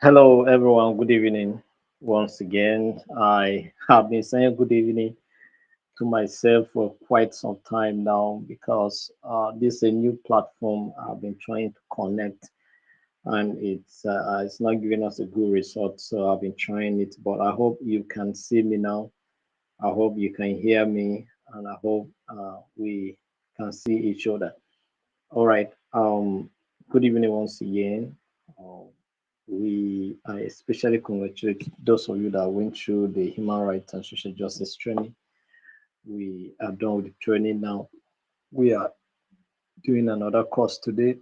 Hello, everyone. Good evening. Once again, I have been saying good evening to myself for quite some time now because this is a new platform I've been trying to connect, and it's not giving us a good result. So I've been trying it, but I hope you can see me now. I hope you can hear me, and I hope we can see each other. All right. Good evening once again. Um, I especially congratulate those of you that went through the human rights and social justice training. We are done with the training now. We are doing another course today,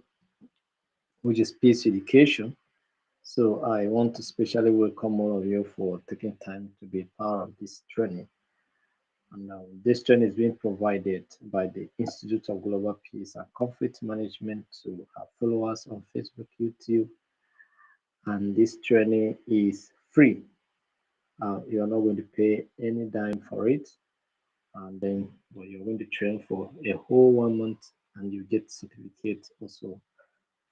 which is peace education. So I want to especially welcome all of you for taking time to be part of this training. And this training is being provided by the Institute of Global Peace and Conflict Management to our followers on Facebook, YouTube, and this training is free. You're not going to pay any dime for it, and then you're going to train for a whole 1 month, and you get certificate also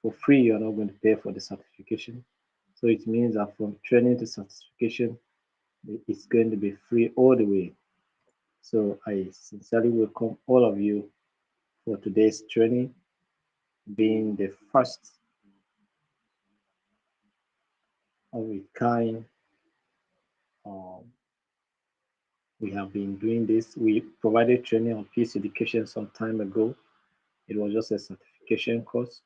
for free. You're not going to pay for the certification, so it means that from training to certification, it's going to be free all the way. So I sincerely welcome all of you for today's training, being the first of its kind. Um, we have been doing this. We provided training on peace education some time ago. It was just a certification course.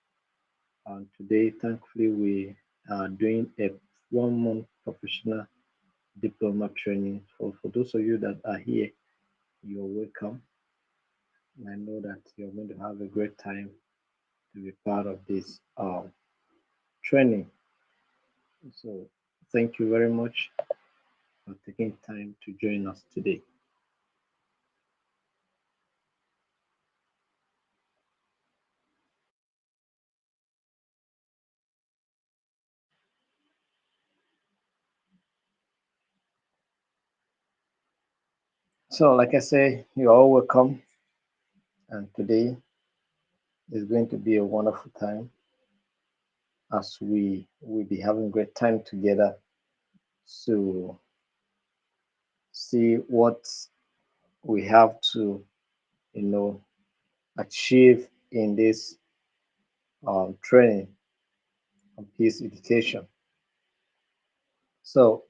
And today, thankfully, we are doing a 1 month professional diploma training. For those of you that are here, you're welcome. And I know that you're going to have a great time to be part of this training. So, thank you very much for taking time to join us today. So, like I say, you're all welcome. And today is going to be a wonderful time as we will be having great time together to see what we have to, you know, achieve in this training on peace education. So,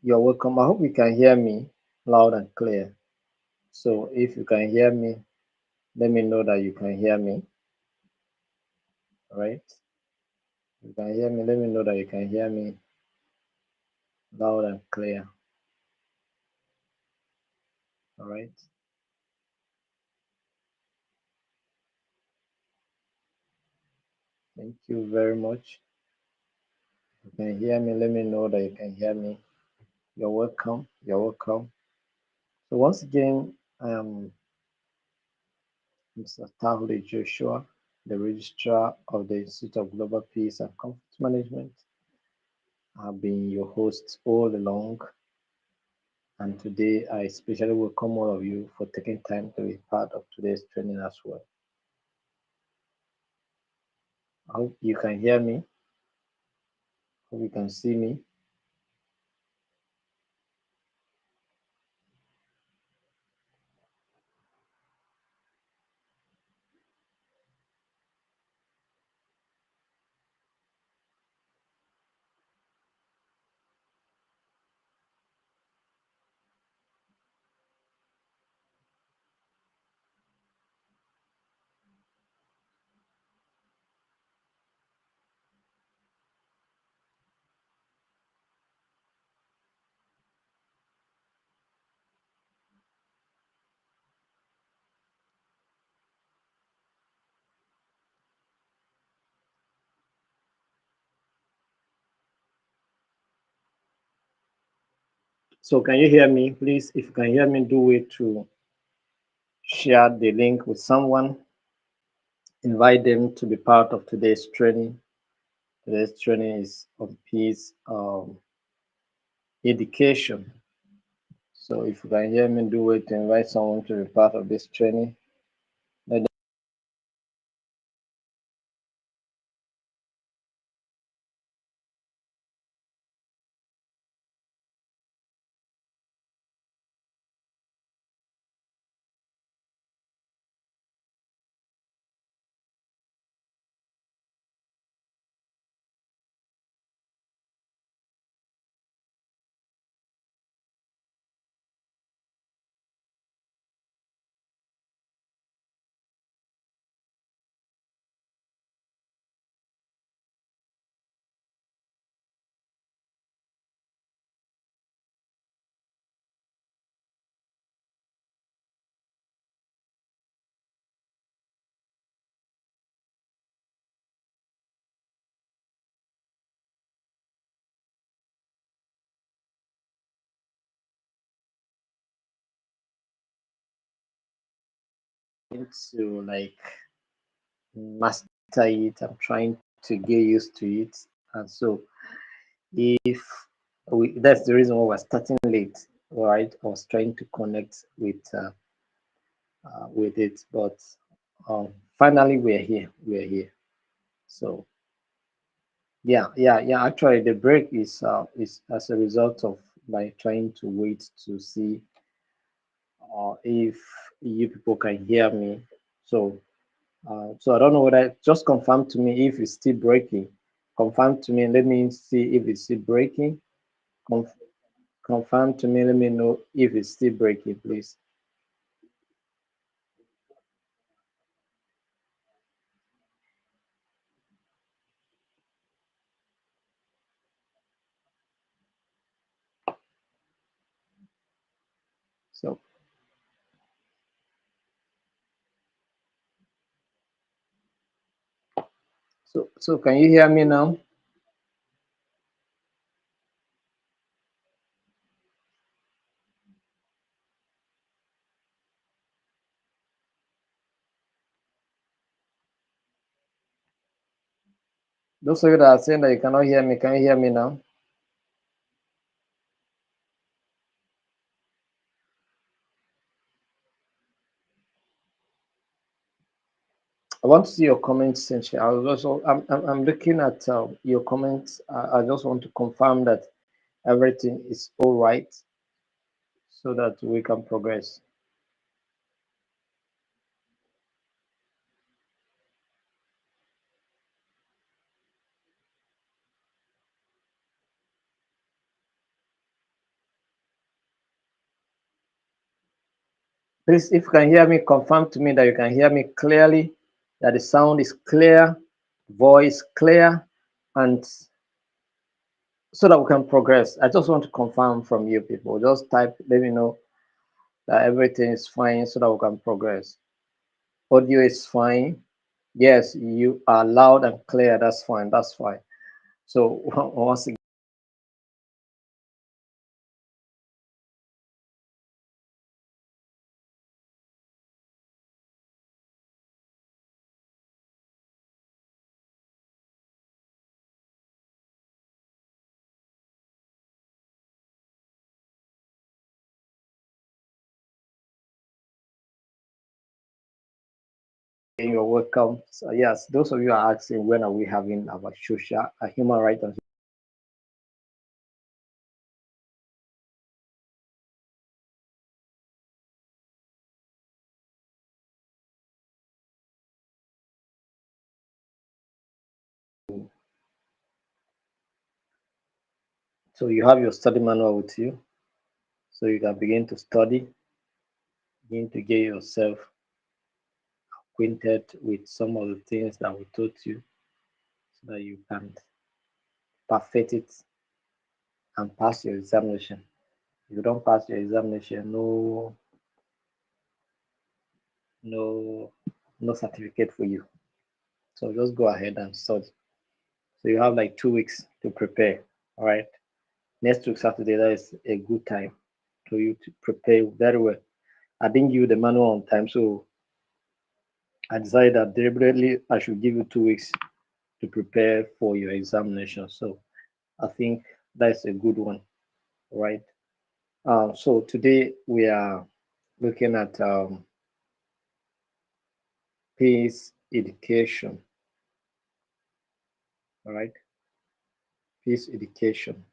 you're welcome. I hope you can hear me loud and clear. So, if you can hear me, let me know that you can hear me. All right? If you can hear me, let me know that you can hear me loud and clear. All right? Thank you very much. If you can hear me, let me know that you can hear me. You're welcome. You're welcome. So, once again, I am Mr. Tahuli Joshua, the Registrar of the Institute of Global Peace and Conflict Management. I've been your host all along, and today I especially welcome all of you for taking time to be part of today's training as well. I hope you can hear me, hope you can see me. So, can you hear me? Please, if you can hear me, do it to share the link with someone, invite them to be part of today's training. Today's training is on peace education. So if you can hear me, do it to invite someone to be part of this training. Let to like master it. I'm trying to get used to it. And so if that's the reason why we're starting late, right? I was trying to connect with it, but um, finally we're here. We're here. So yeah. Actually, the break is as a result of my trying to wait to see if you people can hear me. So so I don't know whether just confirm to me if it's still breaking. Confirm to me. Let me see if it's still breaking. Conf- Confirm to me. Let me know if it's still breaking, please. So so can you hear me now? Those of you that are saying that you cannot hear me, can you hear me now? I want to see your comments, essentially. I was also I'm looking at your comments. I just want to confirm that everything is all right so that we can progress. Please, if you can hear me, confirm to me that you can hear me clearly, that the sound is clear, voice clear, and so that we can progress. I just want to confirm from you people. Just type, let me know that everything is fine so that we can progress. Audio is fine. Yes, you are loud and clear. That's fine. That's fine. So once again, you're welcome. So yes, those of you are asking when are we having our social human rights and so you have your study manual with you, so you can begin to study, begin to get yourself acquainted with some of the things that we taught you, so that you can perfect it and pass your examination. If you don't pass your examination, no no certificate for you. So just go ahead and study. So you have like 2 weeks to prepare. All right. Next week Saturday, that is a good time for you to prepare very well. I didn't give you the manual on time, so I decided that deliberately I should give you 2 weeks to prepare for your examination. So I think that's a good one, right? So today we are looking at peace education, all right? Peace education.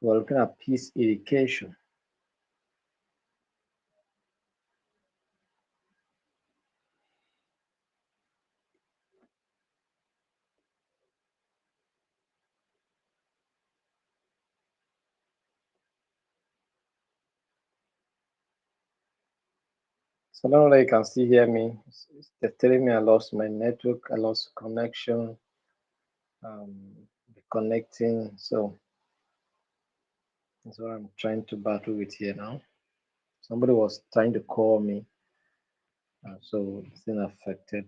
We're looking at peace education. So now that you can still hear me, they're telling me I lost my network, I lost connection, connecting. So that's what I'm trying to battle with here now. Somebody was trying to call me, so it's been affected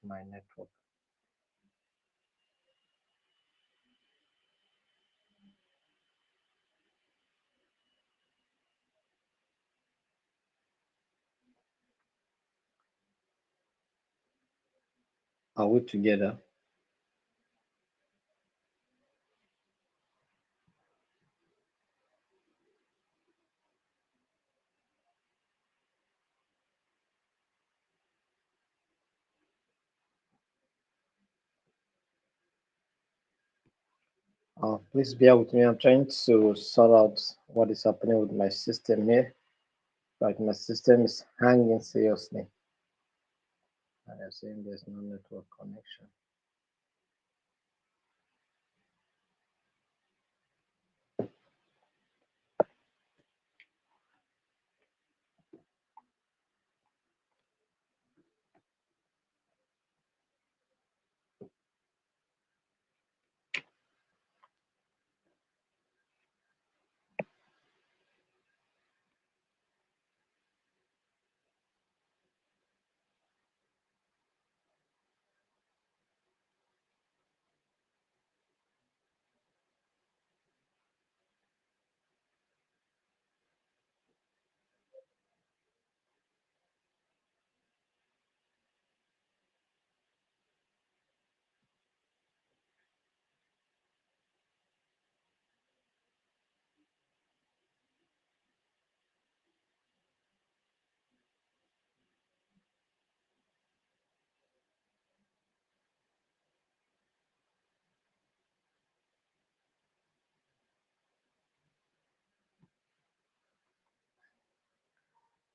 my network. Are we together? Please bear with me. I'm trying to sort out what is happening with my system here. Like my system is hanging seriously, and I'm saying there's no network connection.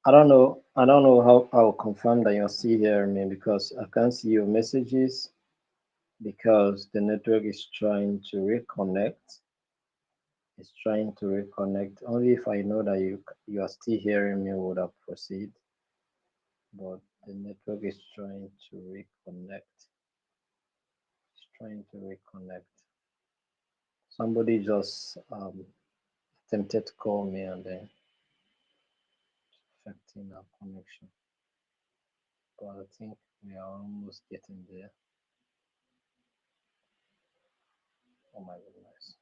I don't know how I'll confirm that you're still hearing me because I can't see your messages because the network is trying to reconnect. It's trying to reconnect. Only if I know that you are still hearing me would have proceed. But the network is trying to reconnect. It's trying to reconnect. Somebody just attempted to call me and then affecting our connection. But I think we are almost getting there. Oh my goodness.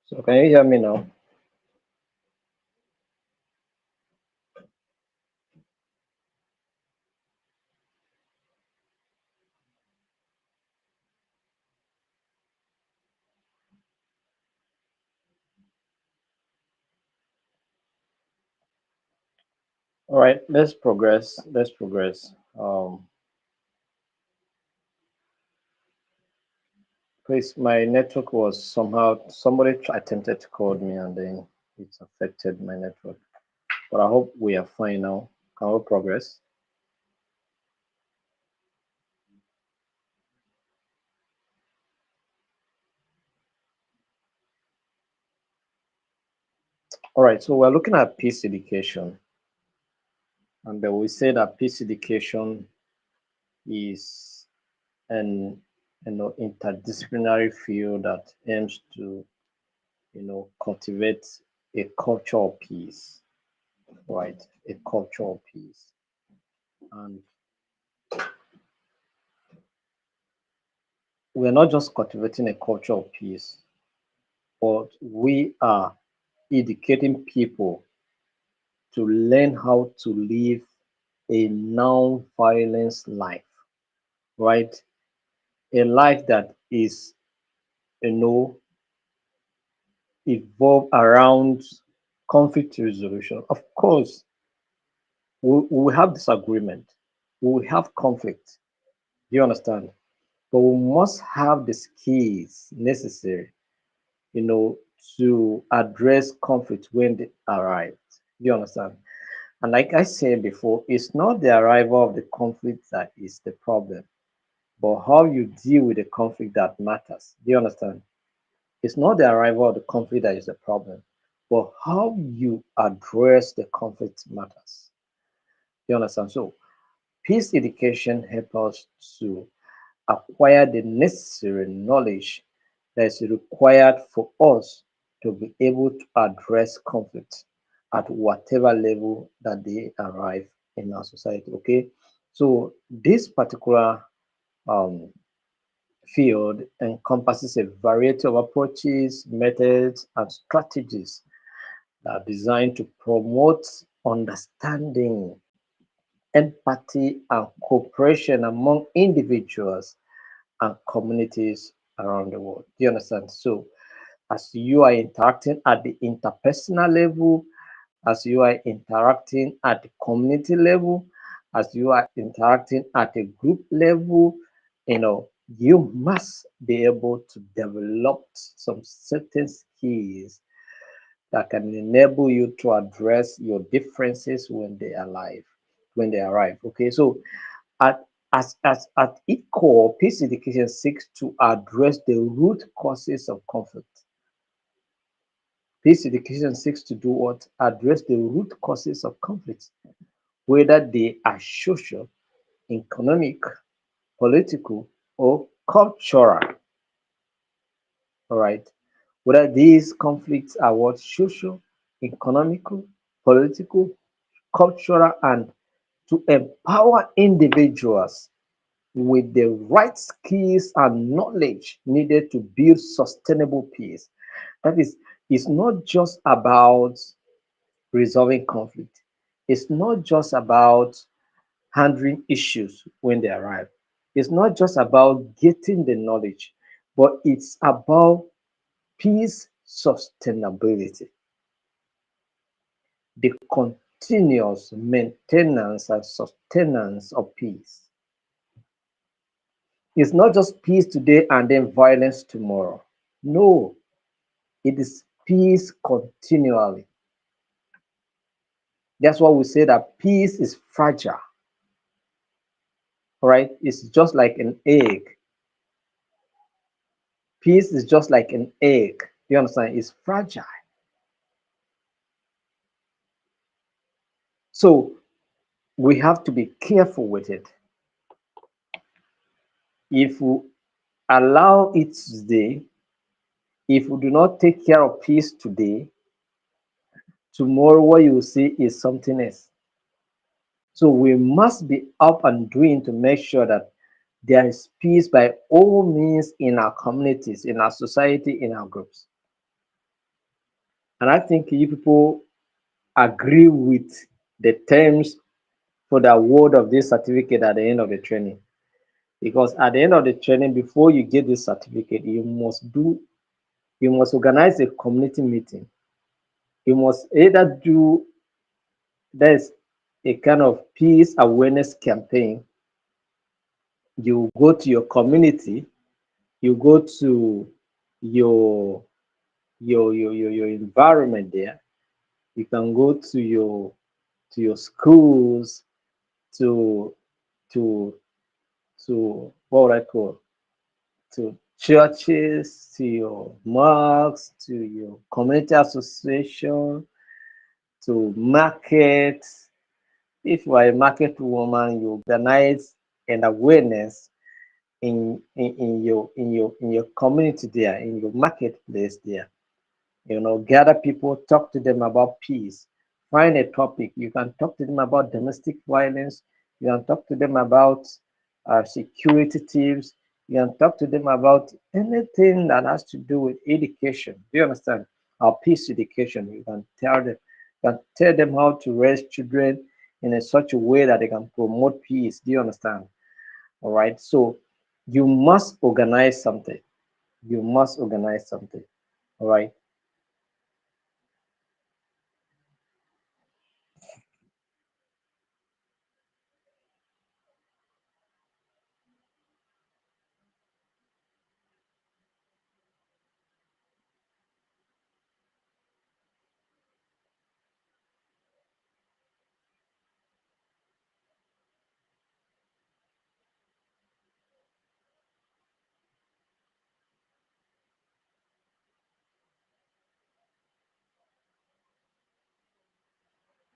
So can you hear me now? All right, let's progress. Let's progress. Please, my network was somehow somebody attempted to call me and then it's affected my network. But I hope we are fine now. Can we progress? All right, so we're looking at peace education, and we say that peace education is an interdisciplinary field that aims to cultivate a culture of peace, right? A culture of peace, and we're not just cultivating a culture of peace, but we are educating people to learn how to live a non-violence life, right? A life that is, you know, evolved around conflict resolution. Of course, we will have disagreement, we will have conflict. Do you understand? But we must have the skills necessary, you know, to address conflict when they arrive. Do you understand? And like I said before, it's not the arrival of the conflict that is the problem, but how you deal with the conflict that matters. Do you understand? It's not the arrival of the conflict that is the problem, but how you address the conflict matters. Do you understand? So, peace education helps us to acquire the necessary knowledge that is required for us to be able to address conflict at whatever level that they arrive in our society. Okay, so this particular um, field encompasses a variety of approaches, methods, and strategies that are designed to promote understanding, empathy, and cooperation among individuals and communities around the world. Do you understand? So, as you are interacting at the interpersonal level, as you are interacting at the community level, as you are interacting at a group level, you know, you must be able to develop some certain skills that can enable you to address your differences when they arrive. Okay, so at at its core, peace education seeks to address the root causes of conflict. Peace education seeks to do what? Address the root causes of conflict, whether they are social, economic, political, or cultural. All right. Whether these conflicts are what? Social, economical, political, cultural, and to empower individuals with the right skills and knowledge needed to build sustainable peace. That is, it's not just about resolving conflict, it's not just about handling issues when they arrive, it's not just about getting the knowledge, but it's about peace sustainability, the continuous maintenance and sustenance of peace. It's not just peace today and then violence tomorrow. No, it is peace continually. That's why we say that peace is fragile, right? It's just like an egg. Peace is just like an egg. You understand? It's fragile. So we have to be careful with it. If we allow it today, if we do not take care of peace today, tomorrow what you will see is something else. So we must be up and doing to make sure that there is peace by all means in our communities, in our society, in our groups. And I think you people agree with the terms for the award of this certificate at the end of the training. Because at the end of the training, before you get this certificate, you must organize a community meeting. You must either do there's a kind of peace awareness campaign. You go to your community, you go to your your environment there. You can go to your schools, to to what would I call, to churches, to your mosques, to your community association, to market. If you are a market woman, you organize an awareness in your community there, in your marketplace there. Gather people, talk to them about peace. Find a topic. You can talk to them about domestic violence. You can talk to them about security tips. You can talk to them about anything that has to do with education. Do you understand? Our peace education. You can tell them how to raise children in such a way that they can promote peace. Do you understand? All right. So you must organize something. You must organize something. All right.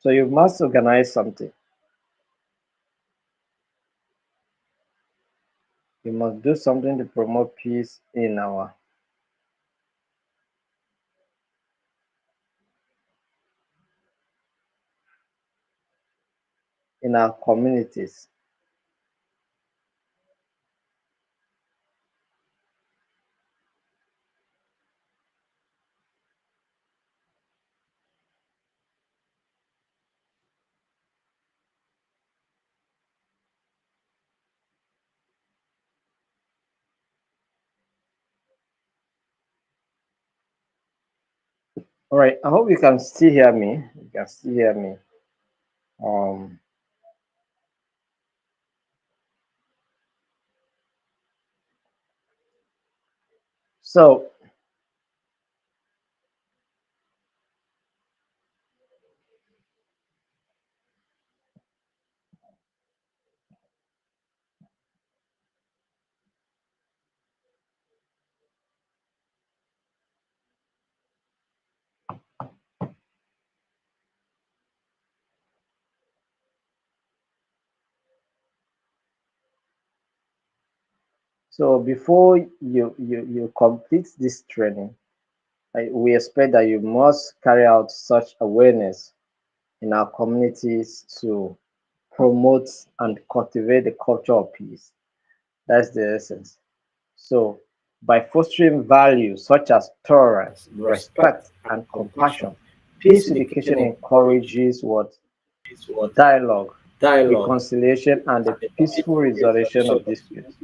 So you must organize something. You must do something to promote peace in our communities. All right. I hope you can still hear me. You can still hear me. Um. So before you complete this training, we expect that you must carry out such awareness in our communities to promote and cultivate the culture of peace. That's the essence. So, by fostering values such as tolerance, respect, and compassion, peace education encourages what? Dialogue, reconciliation, and the peaceful resolution of disputes.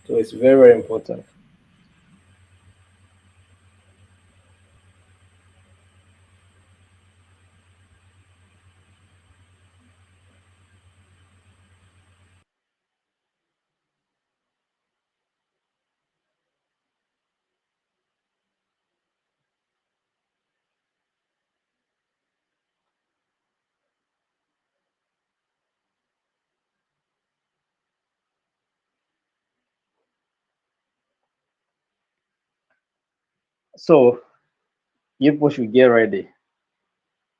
So, it's very, very important. So, you people should get ready.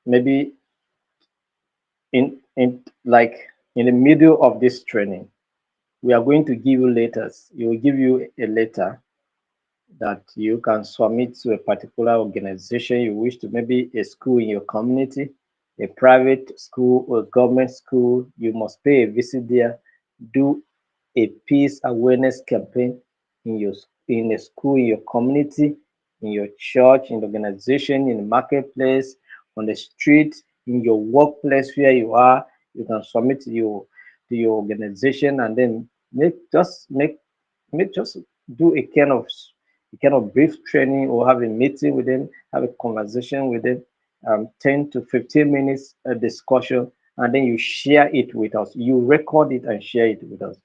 Maybe in like in the middle of this training, we are going to give you letters. We will give you a letter that you can submit to a particular organization you wish to, maybe a school in your community, a private school or government school. You must pay a visit there, do a peace awareness campaign in a school, in your community, in your church, in the organization, in the marketplace, on the street, in your workplace where you are. You can submit to your organization, and then just do a kind of brief training, or have a meeting with them, have a conversation with them, 10 to 15 minutes discussion, and then you share it with us. You record it and share it with us,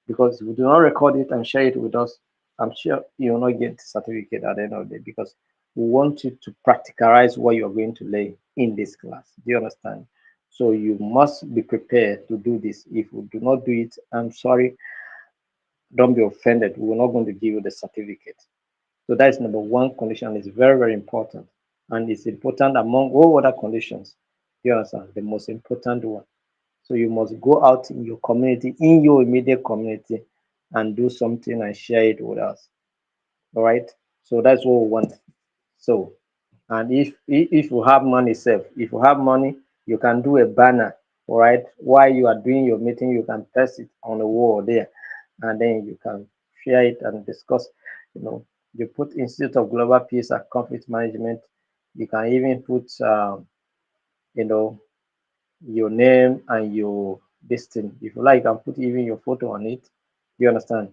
because if you do not record it and share it with us, I'm sure you will not get the certificate at the end of the day, because we want you to practicalize what you're going to learn in this class. Do you understand? So you must be prepared to do this. If you do not do it, I'm sorry, don't be offended. We're not going to give you the certificate. So that is number one condition. It's very, very important. and it's important among all other conditions. You understand? The most important one. So you must go out in your community, in your immediate community, and do something and share it with us. All right. So that's what we want. So, and if you have money, self, if you have money, you can do a banner. All right. While you are doing your meeting, you can press it on the wall there, and then you can share it and discuss. You know, you put Institute of Global Peace and Conflict Management. You can even put, you know, your name and your this thing. If you like, you can put even your photo on it. You understand?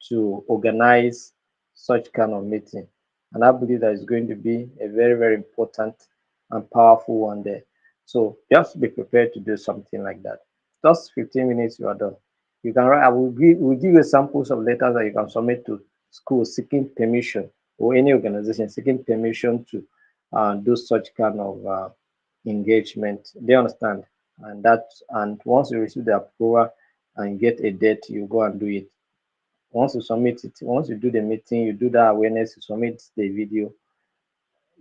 To organize such kind of meeting. And I believe that is going to be a very, very important and powerful one there. So just be prepared to do something like that. Just 15 minutes, you are done. You can write, we'll give you samples of letters that you can submit to school seeking permission, or any organization seeking permission to do such kind of engagement. They understand. And once you receive the approval and get a date, you go and do it. Once you submit it, once you do the meeting, you do that awareness, you submit the video,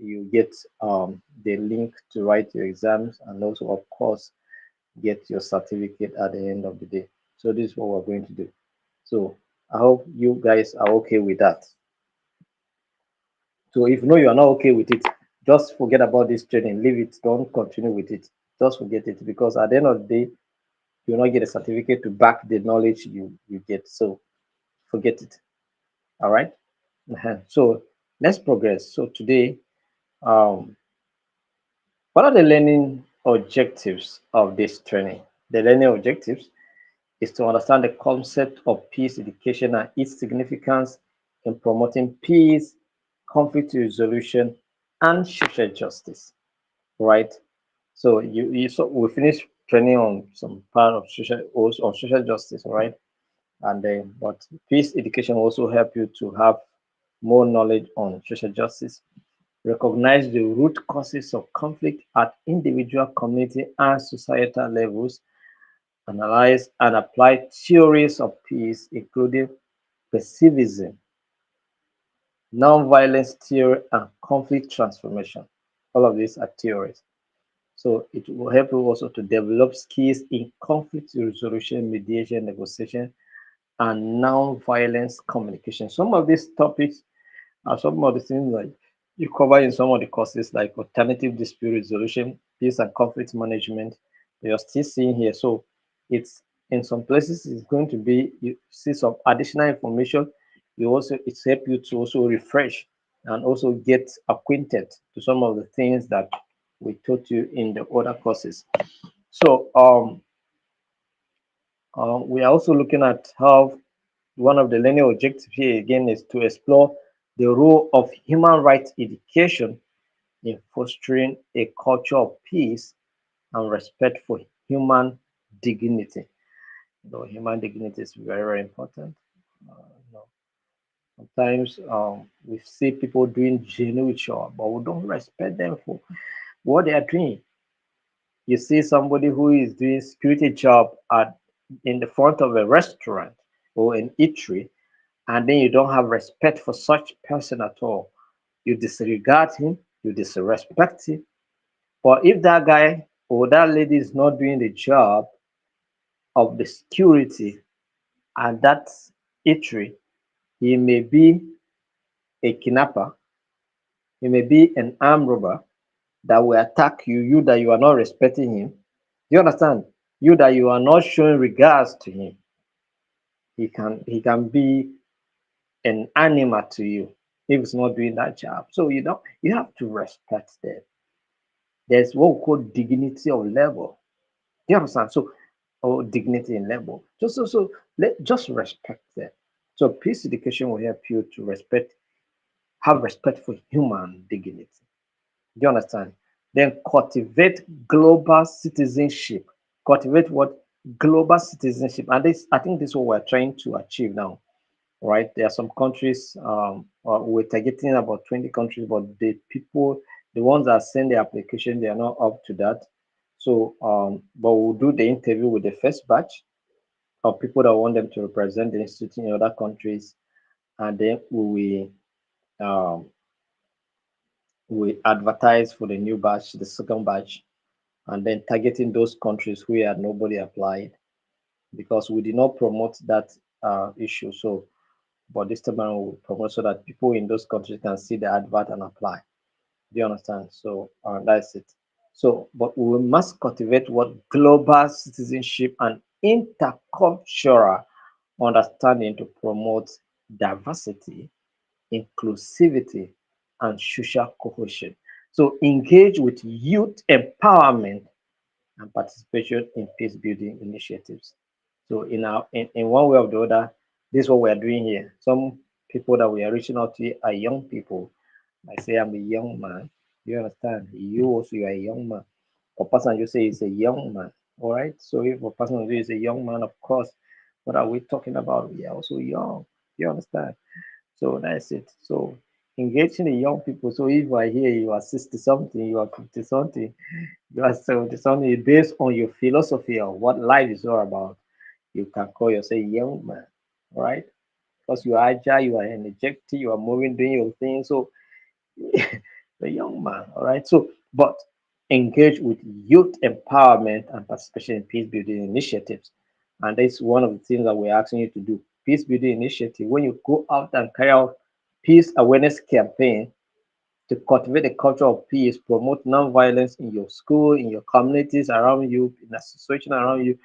you get the link to write your exams, and also, of course, get your certificate at the end of the day. So this is what we're going to do. So I hope you guys are okay with that. So if no, you are not okay with it, just forget about this training. Leave it. Don't continue with it. Just forget it, because at the end of the day, you will not get a certificate to back the knowledge you get. So forget it. All right. So let's progress. So today, um, what are the learning objectives of this training? The learning objectives is to understand the concept of peace education and its significance in promoting peace, conflict resolution, and social justice. Right. So so we finished training on some part of social justice, right? And then, but peace education will also help you to have more knowledge on social justice, recognize the root causes of conflict at individual, community, and societal levels, analyze and apply theories of peace, including pacifism, nonviolence theory, and conflict transformation. All of these are theories. So it will help you also to develop skills in conflict resolution, mediation, negotiation, and nonviolence communication. Some of these topics are some of the things like you cover in some of the courses like alternative dispute resolution, peace and conflict management. You're still seeing here. So it's in some places it's going to be you see some additional information. You also it's help you to also refresh and also get acquainted to some of the things that we taught you in the other courses. So we are also looking at how one of the learning objectives here again is to explore the role of human rights education in fostering a culture of peace and respect for human dignity. Though human dignity is very, very important. You know, sometimes we see people doing genuine job, but we don't respect them for what they are doing. You see somebody who is doing security job at in the front of a restaurant or an eatery, and then you don't have respect for such person at all. You disregard him, you disrespect him. But if that guy or that lady is not doing the job of the security at that eatery, he may be a kidnapper, he may be an armed robber that will attack you, you that you are not respecting him. Do you understand? You that you are not showing regards to him. He can be an animal to you if it's not doing that job. So you have to respect them. There's what we call dignity of level. Do you understand? So or dignity in level. Just respect them. So peace education will help you to have respect for human dignity. Do you understand? Then cultivate global citizenship. Cultivate what? Global citizenship. And this I think this is what we're trying to achieve now. Right? There are some countries, we're targeting about 20 countries, but the ones that send the application, they are not up to that. So, but we'll do the interview with the first batch of people that want them to represent the institute in other countries, and then we will We advertise for the new batch, the second batch, and then targeting those countries where nobody applied because we did not promote that issue. So, but this time around we promote so that people in those countries can see the advert and apply. Do you understand? So that's it. So, but we must cultivate what global citizenship and intercultural understanding to promote diversity, inclusivity, and social cohesion. So, engage with youth empowerment and participation in peace building initiatives. So, in one way or the other, this is what we are doing here. Some people that we are reaching out to are young people. I say I'm a young man. You understand? You also you are a young man. A person you say is a young man. All right. So if a person you is a young man, of course, what are we talking about? We are also young. You understand? So that's it. So engaging the young people. So if I hear you are 60 something, you are 50 something, you are 70 something, based on your philosophy of what life is all about, you can call yourself young man. All right. Because you are agile, you are energetic, you are moving, doing your thing. So the young man. All right. So, but engage with youth empowerment and participation in peace building initiatives. And that's one of the things that we're asking you to do. Peace building initiative. When you go out and carry out peace awareness campaign to cultivate a culture of peace, promote non-violence in your school, in your communities around you, in the situation around you,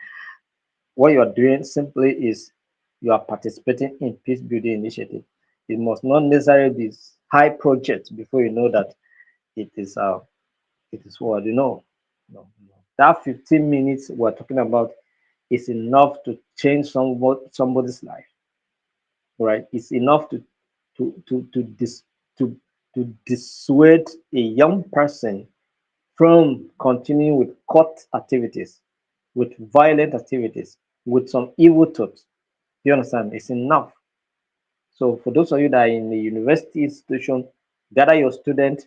what you are doing simply is you are participating in peace building initiative. It must not necessarily be high projects before you know that it is what you know. No, no. That 15 minutes we're talking about is enough to change somebody's life, right? It's enough to to dissuade a young person from continuing with court activities, with violent activities, with some evil thoughts. You understand? It's enough. So for those of you that are in the university institution, gather your students,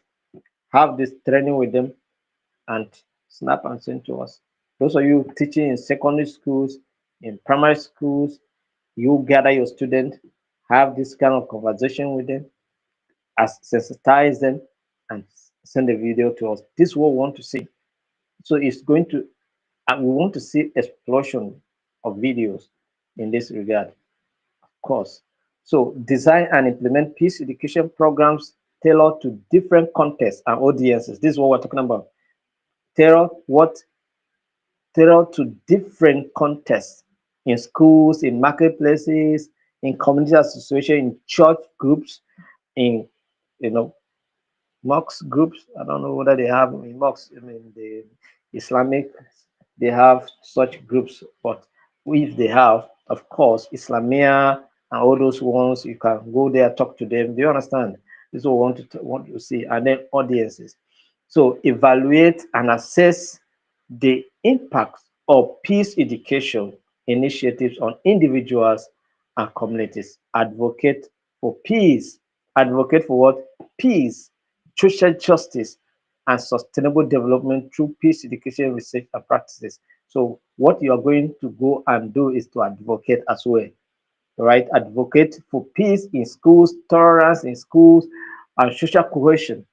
have this training with them, and snap and send to us. Those of you teaching in secondary schools, in primary schools, you gather your students, have this kind of conversation with them, as sensitize them, and send a video to us. This is what we want to see. So it's going to, and we want to see explosion of videos in this regard, of course. So design and implement peace education programs tailored to different contexts and audiences. This is what we're talking about. Tailored to different contexts in schools, in marketplaces, in community association, in church groups, in you know mosque groups. I don't know whether they have in mosques. I mean the Islamic, they have such groups, but if they have, of course, Islamia and all those ones, you can go there, talk to them. Do you understand? This is what we want to see, and then audiences. So evaluate and assess the impact of peace education initiatives on individuals and communities. Advocate for peace. Advocate for what? Peace, social justice, and sustainable development through peace education research and practices. So, what you are going to go and do is to advocate as well, right? Advocate for peace in schools, tolerance in schools, and social cohesion.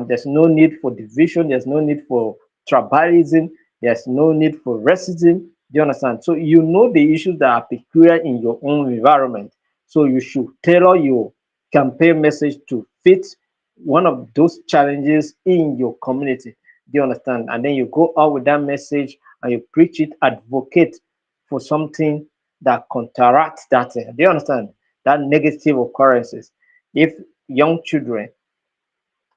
There's no need for division. There's no need for tribalism. There's no need for racism. Do you understand? So you know the issues that are peculiar in your own environment. So you should tailor your campaign message to fit one of those challenges in your community. Do you understand? And then you go out with that message and you preach it, advocate for something that counteracts that. Do you understand? That negative occurrences. If young children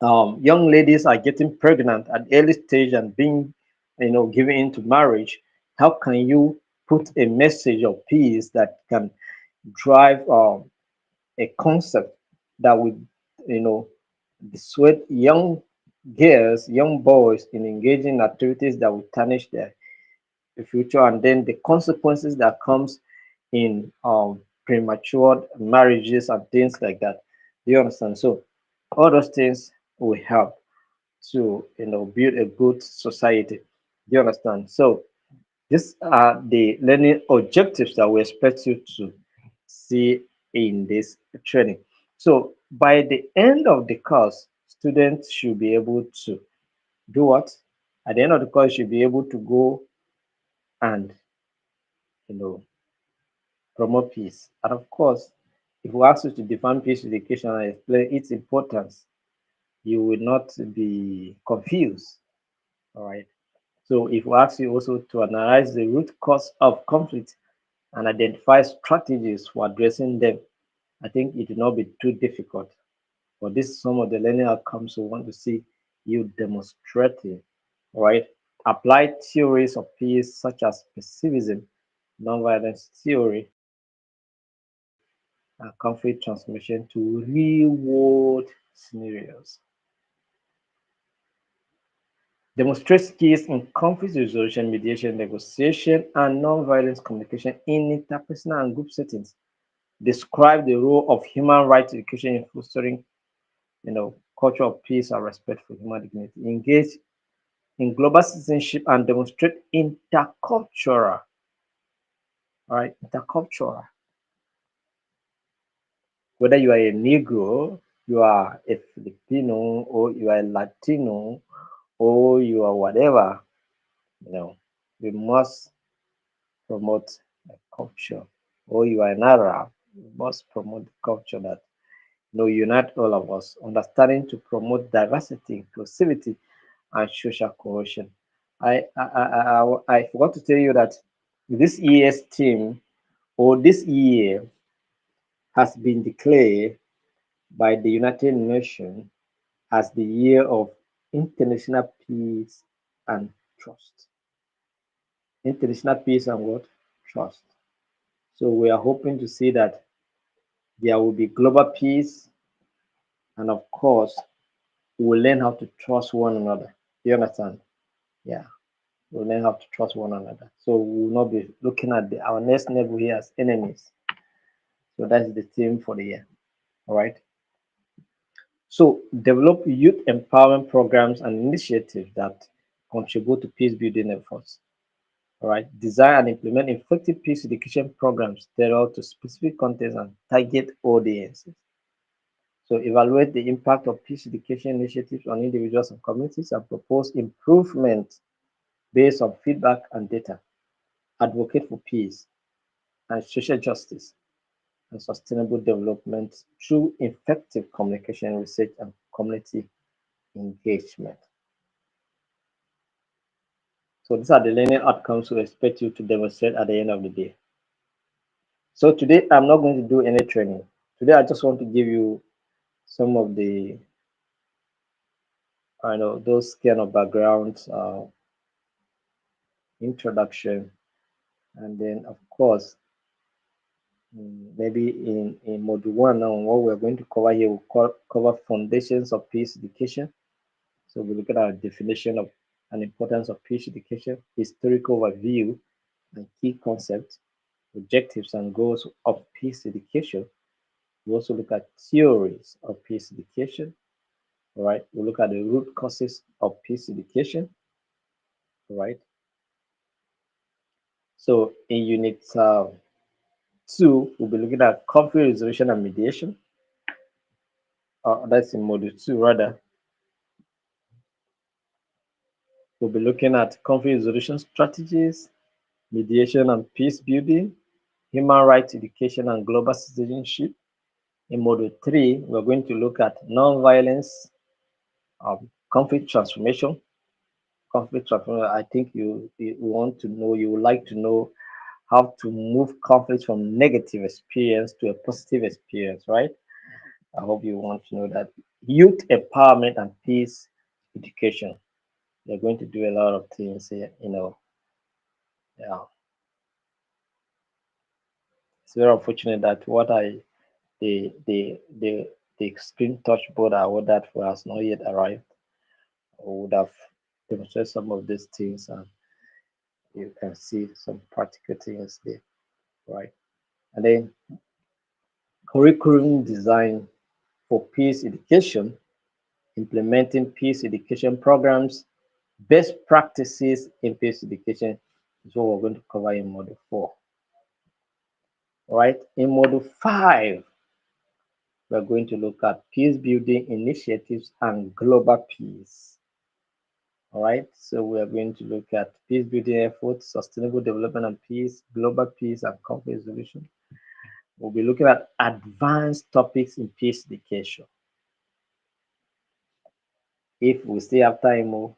young ladies are getting pregnant at early stage and being, given into marriage, how can you put a message of peace that can drive a concept that would, you know, dissuade young girls, young boys in engaging in activities that would tarnish their future, and then the consequences that comes in premature marriages and things like that. Do you understand? So all those things will help to build a good society. Do you understand? So these are the learning objectives that we expect you to see in this training. So by the end of the course, students should be able to do what? At the end of the course, you should be able to go and, you know, promote peace. And of course, if we ask you to define peace education and explain its importance, you will not be confused. All right. So if we ask you also to analyze the root cause of conflict and identify strategies for addressing them, I think it will not be too difficult. But this is some of the learning outcomes we want to see you demonstrating. All right. Apply theories of peace such as pacifism, nonviolence theory, and conflict transformation to real world scenarios. Demonstrate skills in conflict resolution, mediation, negotiation, and nonviolence communication in interpersonal and group settings. Describe the role of human rights education in fostering, culture of peace and respect for human dignity. Engage in global citizenship and demonstrate intercultural, all right, intercultural. Whether you are a Negro, you are a Filipino, or you are a Latino, or you are whatever, we must promote a culture. Or you are an Arab, we must promote the culture that unite all of us, understanding to promote diversity, inclusivity, and social cohesion. I forgot to tell you that this year's theme or this year has been declared by the United Nations as the year of international peace and trust. International peace and what? Trust. So we are hoping to see that there will be global peace, and of course, we will learn how to trust one another. Do you understand? Yeah, we'll learn how to trust one another. So we will not be looking at our next neighbor here as enemies. So that's the theme for the year. All right. So develop youth empowerment programs and initiatives that contribute to peace building efforts. All right. Design and implement effective peace education programs tailored to specific contexts and target audiences. So evaluate the impact of peace education initiatives on individuals and communities and propose improvements based on feedback and data. Advocate for peace and social justice and sustainable development through effective communication, research, and community engagement. So these are the learning outcomes we expect you to demonstrate at the end of the day. So today I'm not going to do any training. Today I just want to give you some of the I know those kind of background introduction, and then of course maybe in module one now what we're going to cover here will cover foundations of peace education. So we look at our definition of and importance of peace education, historical overview and key concepts, objectives and goals of peace education. We also look at theories of peace education. All right. We look at the root causes of peace education. All right. So in unit two, we'll be looking at conflict resolution and mediation. That's in module two, rather. We'll be looking at conflict resolution strategies, mediation and peace building, human rights education and global citizenship. In module three, we're going to look at nonviolence, conflict transformation. Conflict transformation, I think you want to know, you would like to know how to move conflict from negative experience to a positive experience, right? I hope you want to know that. Youth empowerment and peace education. They're going to do a lot of things here, Yeah. It's very unfortunate that the screen touch board I ordered for has not yet arrived. I would have demonstrated some of these things and you can see some practical things there, right? And then curriculum design for peace education, implementing peace education programs, best practices in peace education is what we're going to cover in module four. All right. In module five, We're going to look at peace building initiatives and global peace. All right, so we are going to look at peace building efforts, sustainable development and peace, global peace and conflict resolution. We'll be looking at advanced topics in peace education. If we still have time,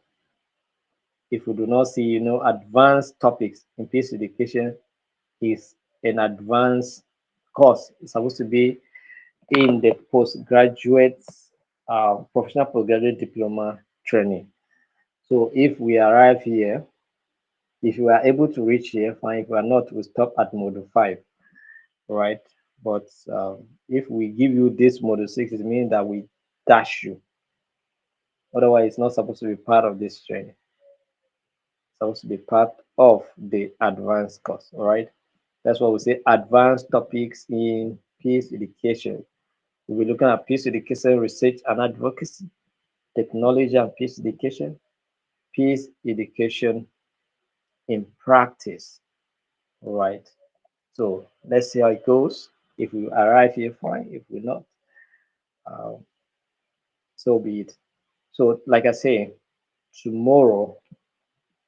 if we do not see, advanced topics in peace education is an advanced course. It's supposed to be in the postgraduate, professional postgraduate diploma training. So if we arrive here, if you are able to reach here, fine. If we are not, we stop at module 5, right? But if we give you this module 6, it means that we dash you. Otherwise, it's not supposed to be part of this training. It's supposed to be part of the advanced course, all right? That's why we say advanced topics in peace education. We'll be looking at peace education research and advocacy, technology and peace education in practice, all right? So let's see how it goes. If we arrive here, fine. If we not, uh, so be it. So, like I say, tomorrow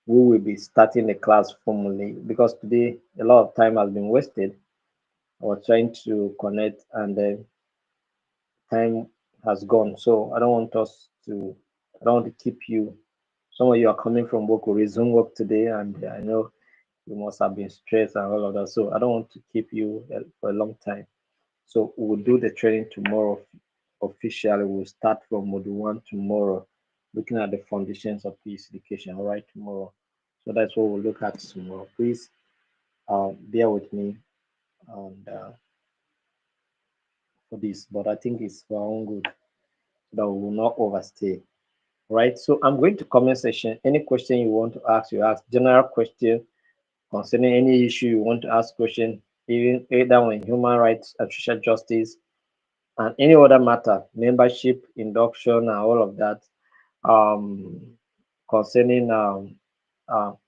we will be starting the class formally because today a lot of time has been wasted. I was trying to connect and then time has gone. So I don't want to keep you. Some of you are coming from work or resume work today, and I know you must have been stressed and all of that. So I don't want to keep you for a long time. So we'll do the training tomorrow officially. We'll start from module 1 tomorrow, looking at the foundations of peace education. All right, tomorrow. So that's what we'll look at tomorrow. Please bear with me and for this, but I think it's for our own good so that we will not overstay. Right. So I'm going to comment section. Any question you want to ask, you ask. General question concerning any issue you want to ask question, even either on human rights, social justice, and any other matter, membership, induction, and all of that, um, concerning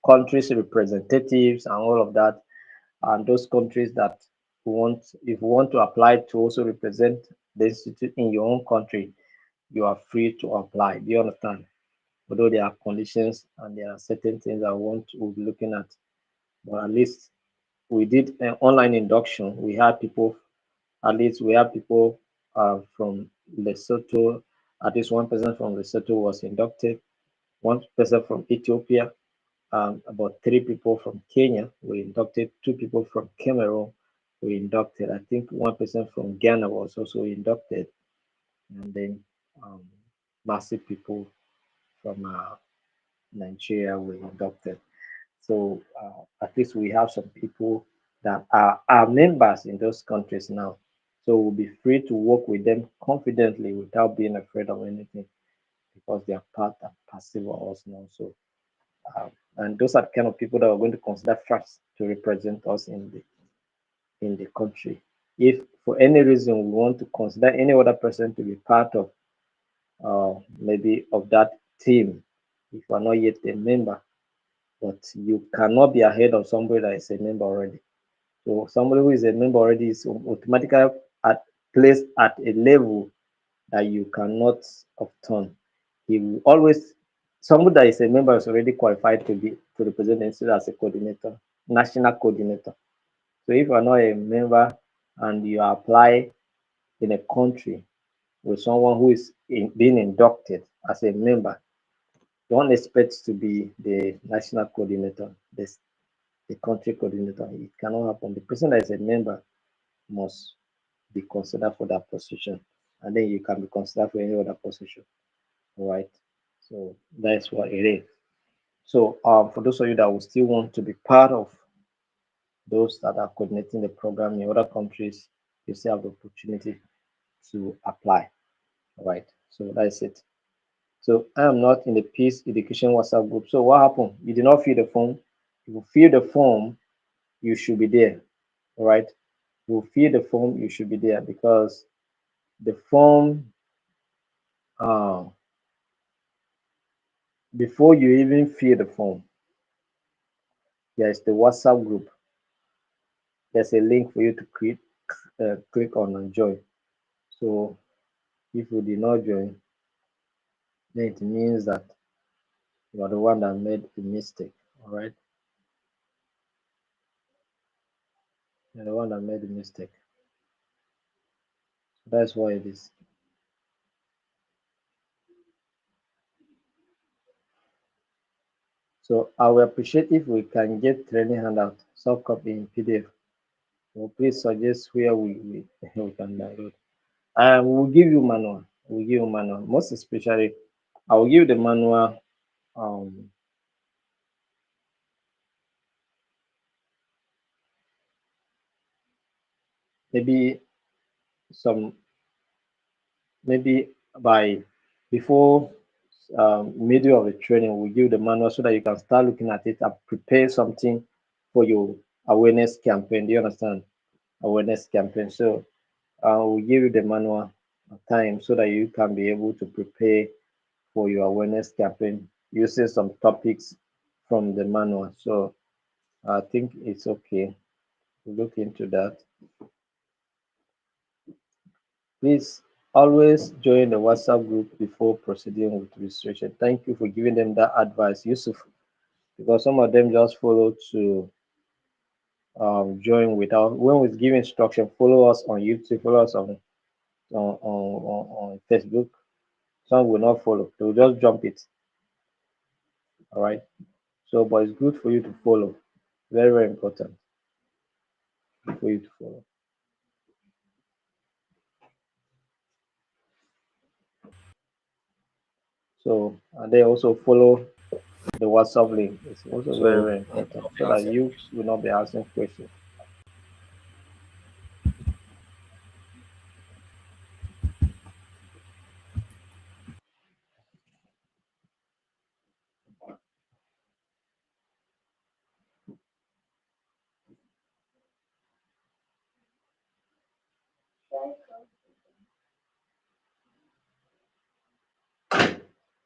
countries representatives and all of that, and those countries that if you want to apply to also represent the institute in your own country, you are free to apply. Do you understand? Although there are conditions and there are certain things I want to be looking at, but at least we did an online induction. We had people, at least we have people from Lesotho. At least one person from Lesotho was inducted. One person from Ethiopia. About 3 people from Kenya were inducted. 2 people from Cameroon were inducted. I think one person from Ghana was also inducted, and then um, massive people from Nigeria were inducted. So at least we have some people that are members in those countries now. So we'll be free to work with them confidently without being afraid of anything because they are part and passive of us now. So and those are the kind of people that are going to consider first to represent us in the country. If for any reason we want to consider any other person to be part of maybe of that team, if you are not yet a member, but you cannot be ahead of somebody that is a member already. So somebody who is a member already is automatically at placed at a level that you cannot upturn. He will always somebody that is a member is already qualified to represent the institute as a coordinator, national coordinator. So if you are not a member and you apply in a country with someone who is being inducted as a member, don't expect to be the national coordinator, the country coordinator. It cannot happen. The person that is a member must be considered for that position, and then you can be considered for any other position. All right. So that's what it is. So for those of you that will still want to be part of those that are coordinating the program in other countries, you still have the opportunity to apply. All right. So that's it. So I am not in the peace education WhatsApp group. So what happened? You did not fill the form. If you fill the form, you should be there. All right. You fill the form, you should be there because the form, uh, before you even fill the form, there is the WhatsApp group. There's a link for you to click on and join. So if you did not join, then it means that you are the one that made the mistake. All right, you're the one that made the mistake. That's why it is. So I will appreciate if we can get training handout, soft copy in PDF. So please suggest where we can download. And we'll give you manual. We'll give you manual. Most especially, I will give the manual. Um, maybe some maybe by before middle of the training, we'll give the manual so that you can start looking at it and prepare something for your awareness campaign. Do you understand? Awareness campaign. So we'll give you the manual time so that you can be able to prepare for your awareness campaign using some topics from the manual. So I think it's okay to look into that. Please always join the WhatsApp group before proceeding with registration. Thank you for giving them that advice, Yusuf, because some of them just follow to join without when we give instruction. Follow us on YouTube, follow us on Facebook. Some will not follow; they will just jump it. All right. So, but it's good for you to follow. Very, very important for you to follow. So, and they also follow the WhatsApp link. It's also very, So very important so that you will not be asking questions.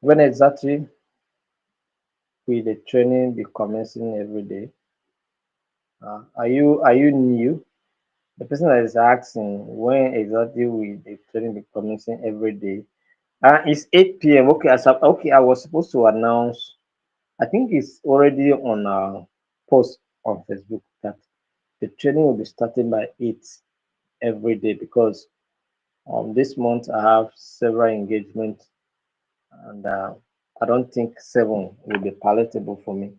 When exactly will the training be commencing every day? Are you new? The person that is asking when exactly will the training be commencing every day? It's 8 p.m. Okay, okay, I was supposed to announce. I think it's already on our post on Facebook that the training will be starting by 8 every day because this month I have several engagements and I don't think 7 will be palatable for me.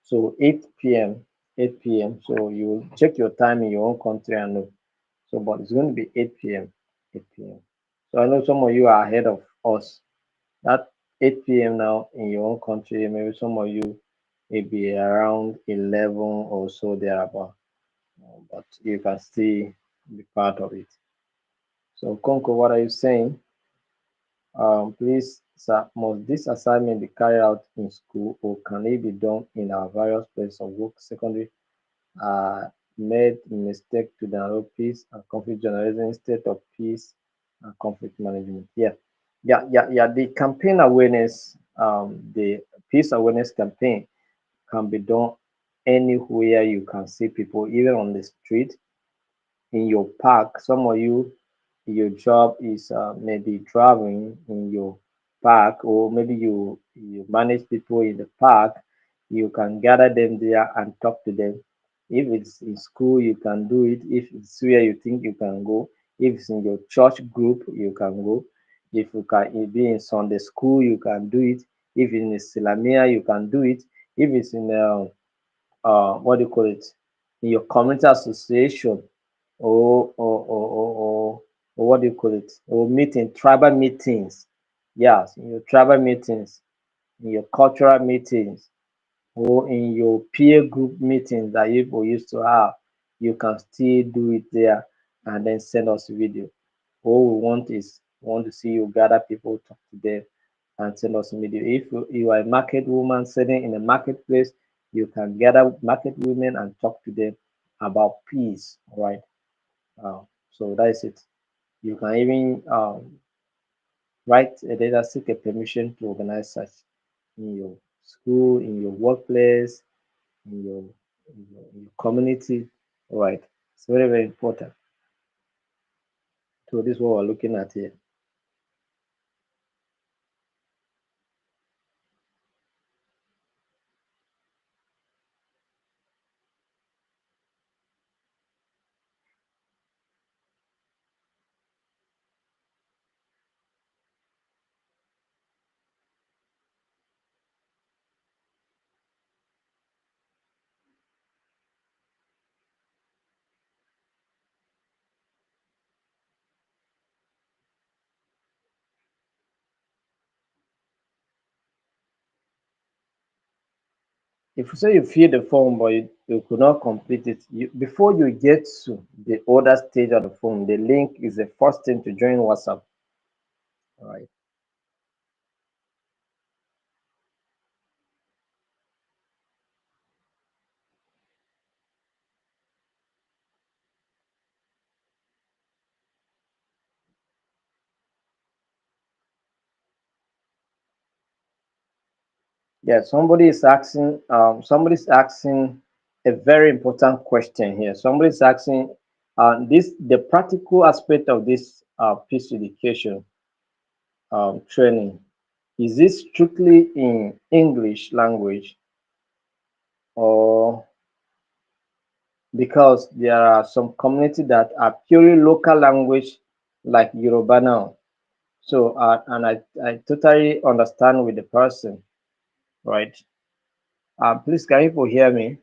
So 8 p.m. 8 p.m. So you check your time in your own country and know. So, but it's going to be 8 p.m. 8 p.m. So I know some of you are ahead of us. That 8 p.m. now in your own country, maybe some of you may be around 11 or so thereabout. But you can still be part of it. So, Konko, what are you saying? Please, sir, must this assignment be carried out in school or can it be done in our various places of work? Secondary, made mistake to download peace and conflict journalism instead of peace and conflict management. Yeah, yeah. The campaign awareness, the peace awareness campaign can be done anywhere you can see people, even on the street in your park. Some of you, your job is maybe driving in your park, or maybe you manage people in the park. You can gather them there and talk to them. If it's in school, you can do it. If it's where you think you can go, if it's in your church group, you can go. If you can be in Sunday school, you can do it. If it's in Islamia, you can do it. If it's in what do you call it, in your community association, or what do you call it, or meeting, tribal meetings. Yes, in your tribal meetings, in your cultural meetings, or in your peer group meetings that you people used to have, you can still do it there and then send us a video. All we want is we want to see you gather people, talk to them, and send us a video. If you are a market woman sitting in a marketplace, you can gather market women and talk to them about peace, right? So that's it. You can even write a letter, seek a permission to organize such in your school, in your workplace, in your community. Right. It's very, very important. So this is what we're looking at here. If you say you fill the form but you could not complete it, before you get to the other stage of the form, the link is the first thing to join WhatsApp. All right. Yeah, somebody's asking a very important question here. Somebody's asking the practical aspect of this peace education training. Is this strictly in English language, or because there are some community that are purely local language like Yoruba now? So, and I totally understand with the person, right? Please, can you hear me?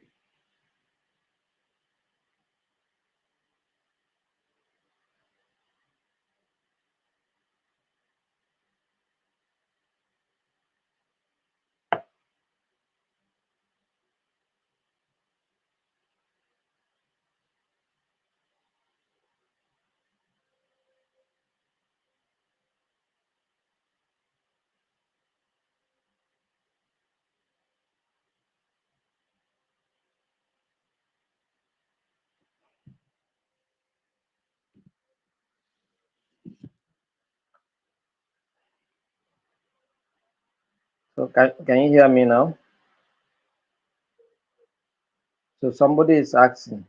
So, can you hear me now? So, somebody is asking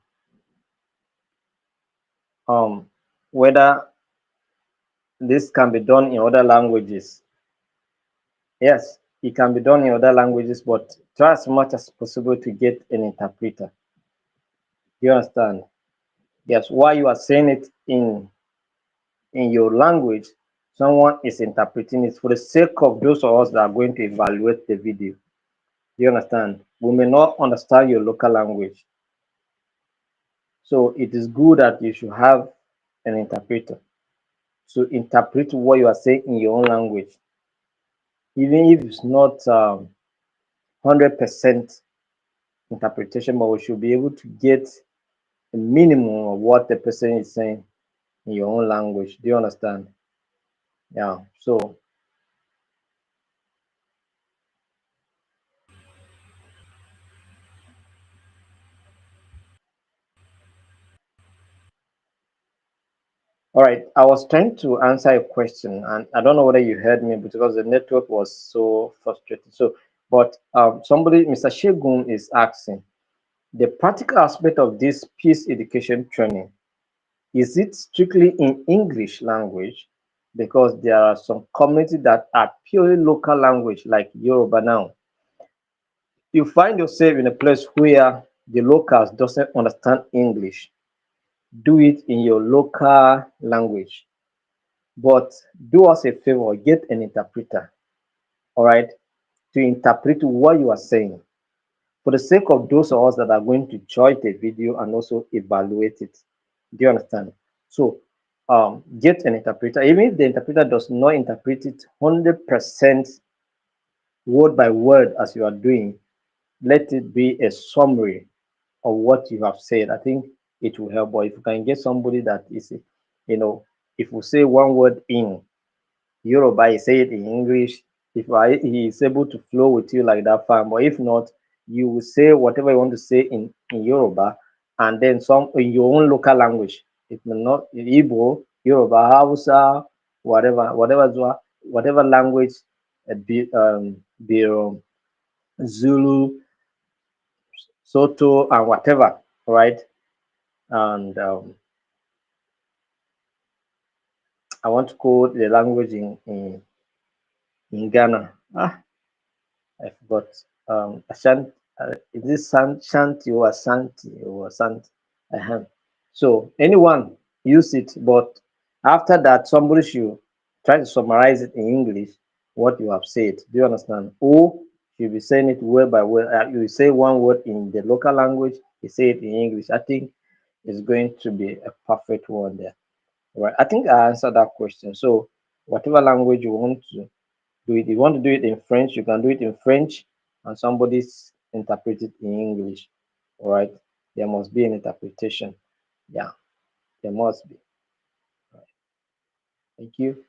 um, whether this can be done in other languages. Yes, it can be done in other languages, but try as much as possible to get an interpreter. You understand? Yes, while you are saying it in your language, someone is interpreting it for the sake of those of us that are going to evaluate the video. You understand? We may not understand your local language, so it is good that you should have an interpreter to interpret what you are saying in your own language, even if it's not 100% interpretation, but we should be able to get a minimum of what the person is saying in your own language. Do you understand? Yeah. So, all right. I was trying to answer a question, and I don't know whether you heard me because the network was so frustrating. So, but somebody, Mr. Shegun, is asking the practical aspect of this peace education training. Is it strictly in English language? Because there are some communities that are purely local language, like Yoruba now. You find yourself in a place where the locals doesn't understand English. Do it in your local language. But do us a favor, get an interpreter, all right, to interpret what you are saying. For the sake of those of us that are going to join the video and also evaluate it. Do you understand? So get an interpreter. Even if the interpreter does not interpret it 100% word by word as you are doing, let it be a summary of what you have said. I think it will help. But if you can get somebody that is, you know, if we say one word in Yoruba, he say it in English. If he is able to flow with you like that, fine. But if not, you will say whatever you want to say in Yoruba, and then some in your own local language. It may not in Igbo, Yoruba, Hausa, whatever language, be Zulu, Soto, and whatever, right? And I want to code the language in Ghana. I forgot. Ashanti, is this Shanti or Ashanti or Ashanti? Uh-huh. So anyone use it, but after that, somebody should try to summarize it in English what you have said. Do you understand? Or you'll be saying it word by word. You say one word in the local language, you say it in English. I think it's going to be a perfect one there. Right? I think I answered that question. So whatever language you want to do it, if you want to do it in French, you can do it in French, and somebody's interpret it in English. All right? There must be an interpretation. Yeah, there must be. Thank you.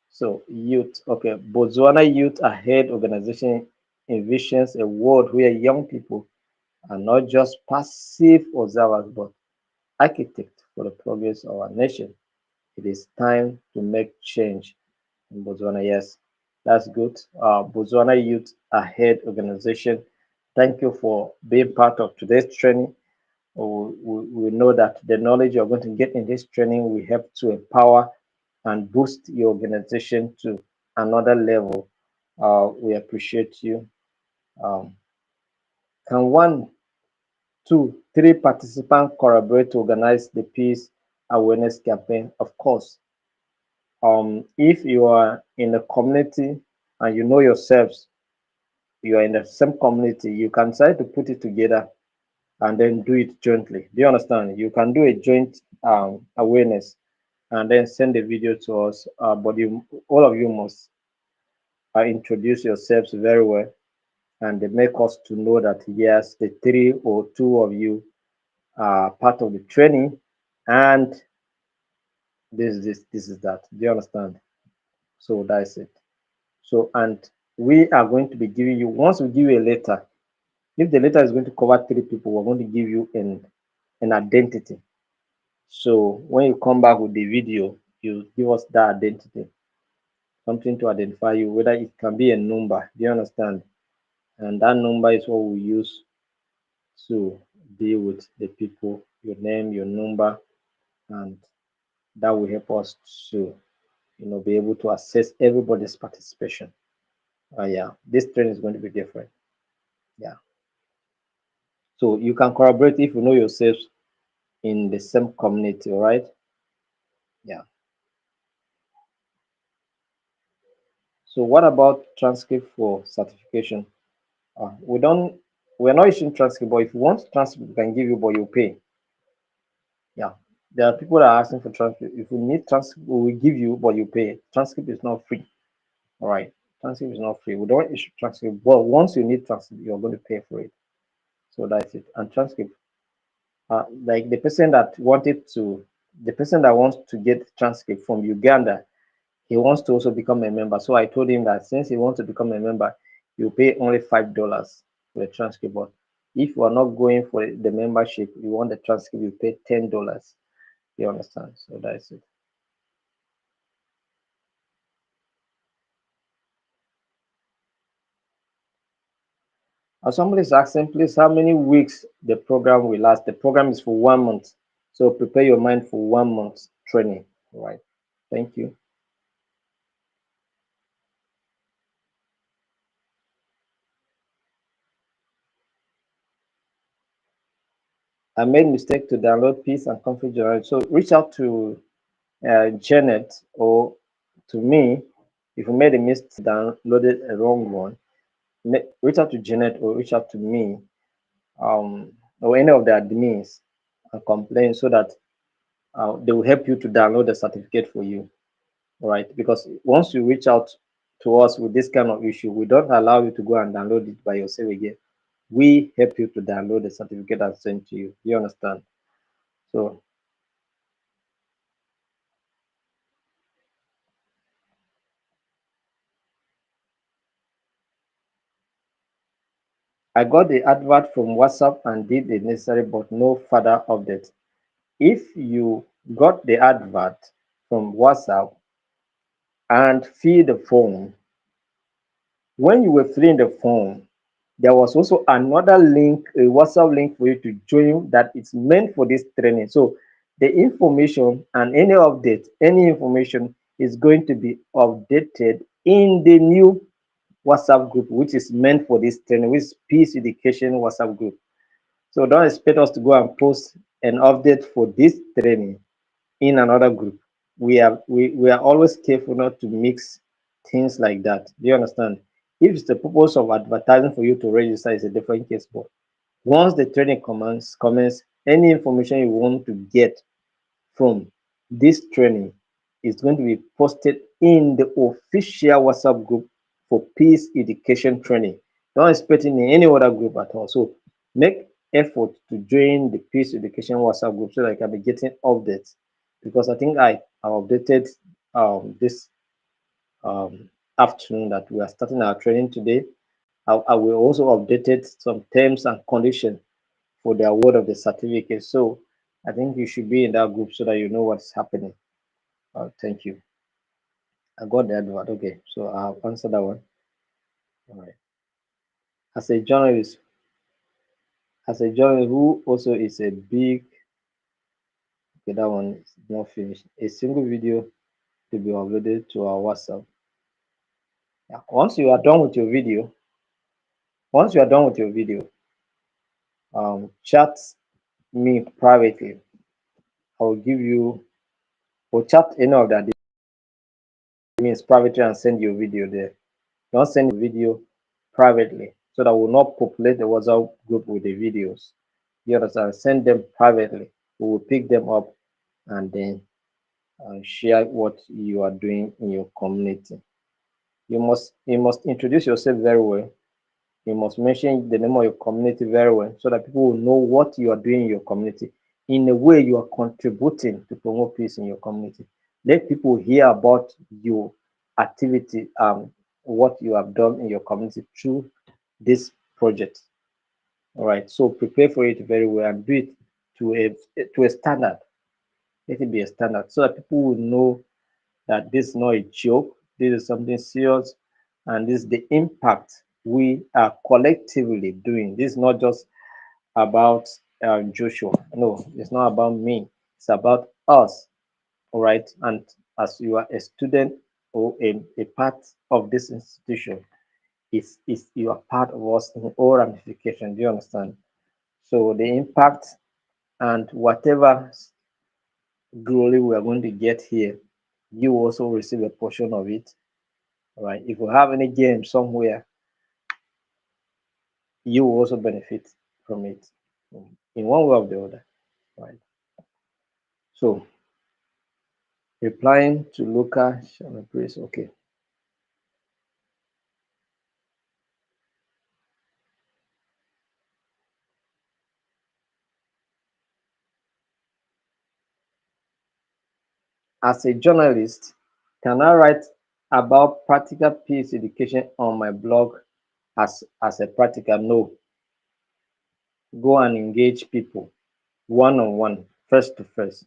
So, youth. Okay, Botswana Youth Ahead Organization envisions a world where young people are not just passive observers but architects for the progress of our nation. It is time to make change in Botswana. Yes, that's good. Botswana Youth Ahead Organization, thank you for being part of today's training. We know that the knowledge you're going to get in this training will help to empower and boost your organization to another level. We appreciate you. Um, can one, two, three participants collaborate to organize the peace awareness campaign? Of course. If you are in a community and you know yourselves, you are in the same community, you can try to put it together and then do it jointly. Do you understand? You can do a joint awareness and then send the video to us. But you, all of you must introduce yourselves very well and they make us to know that yes, the three or two of you are part of the training and this is that. Do you understand? So that's it. So and we are going to be giving you once we give you a letter. If the letter is going to cover three people, we're going to give you an identity. So when you come back with the video, you give us that identity, something to identify you, whether it can be a number. Do you understand? And that number is what we use to deal with the people, your name, your number, and that will help us to be able to assess everybody's participation. Yeah, this training is going to be different. Yeah. So you can collaborate if you know yourselves in the same community, all right? Yeah. So what about transcript for certification? We don't, we're not issuing transcript, but if you want transcript, we can give you, but you pay. Yeah. There are people that are asking for transcript. If you need transcript, we will give you, but you pay. Transcript is not free. All right. Transcript is not free. We don't issue transcript, but once you need transcript, you're going to pay for it. So that's it. And transcript, like the person that wants to get transcript from Uganda, he wants to also become a member. So I told him that since he wants to become a member, you pay only $5 for the transcript. But if you are not going for the membership, you want the transcript, you pay $10. You understand? So that's it. Somebody is asking, please, how many weeks the program will last? The program is for 1 month. So prepare your mind for 1 month training. All right. Thank you. I made mistake to download Peace and Conflict Generator. So reach out to Janet or to me. If you made a mistake, downloaded a wrong one, reach out to Janet or reach out to me or any of the admins and complain so that they will help you to download the certificate for you. All right? Because once you reach out to us with this kind of issue, we don't allow you to go and download it by yourself again. We help you to download the certificate and send to you. You understand? So I got the advert from WhatsApp and did the necessary, but no further update. If you got the advert from WhatsApp and fill the form, when you were filling the form, there was also another link, a WhatsApp link for you to join that it's meant for this training. So the information and any update, any information is going to be updated in the new WhatsApp group, which is meant for this training, which is Peace Education WhatsApp group. So don't expect us to go and post an update for this training in another group. We are always careful not to mix things like that. Do you understand? If it's the purpose of advertising for you to register, is a different case. But once the training commence, any information you want to get from this training is going to be posted in the official WhatsApp group for Peace Education Training. Don't expect it in any other group at all. So make effort to join the Peace Education WhatsApp group so that I can be getting updates. Because I think I updated this afternoon that we are starting our training today. I will also updated some terms and conditions for the award of the certificate. So I think you should be in that group so that you know what's happening. Thank you. I got the advert. Okay, so I'll answer that one. All right. As a journalist, who also is a big, okay, that one is not finished. A single video to be uploaded to our WhatsApp. Yeah. Once you are done with your video, chat me privately. I will give you, or chat any of that means privately and send your video there. Don't send your video privately so that will not populate the WhatsApp group with the videos. You understand? Send them privately. We will pick them up and then share what you are doing in your community. You must introduce yourself very well. You must mention the name of your community very well so that people will know what you are doing in your community. In a way, you are contributing to promote peace in your community. Let people hear about your activity, what you have done in your community through this project. All right. So prepare for it very well and do it to a standard. Let it be a standard so that people will know that this is not a joke. This is something serious, and this is the impact we are collectively doing. This is not just about Joshua. No, it's not about me. It's about us. All right. And as you are a student or a part of this institution, is you are part of us in all ramifications. Do you understand? So the impact and whatever glory we are going to get here, you also receive a portion of it. All right. If you have any game somewhere, you will also benefit from it in one way or the other. Right. So replying to Luca Shamapraise. Okay. As a journalist, can I write about practical peace education on my blog as a practical? No. Go and engage people one on one, face to face.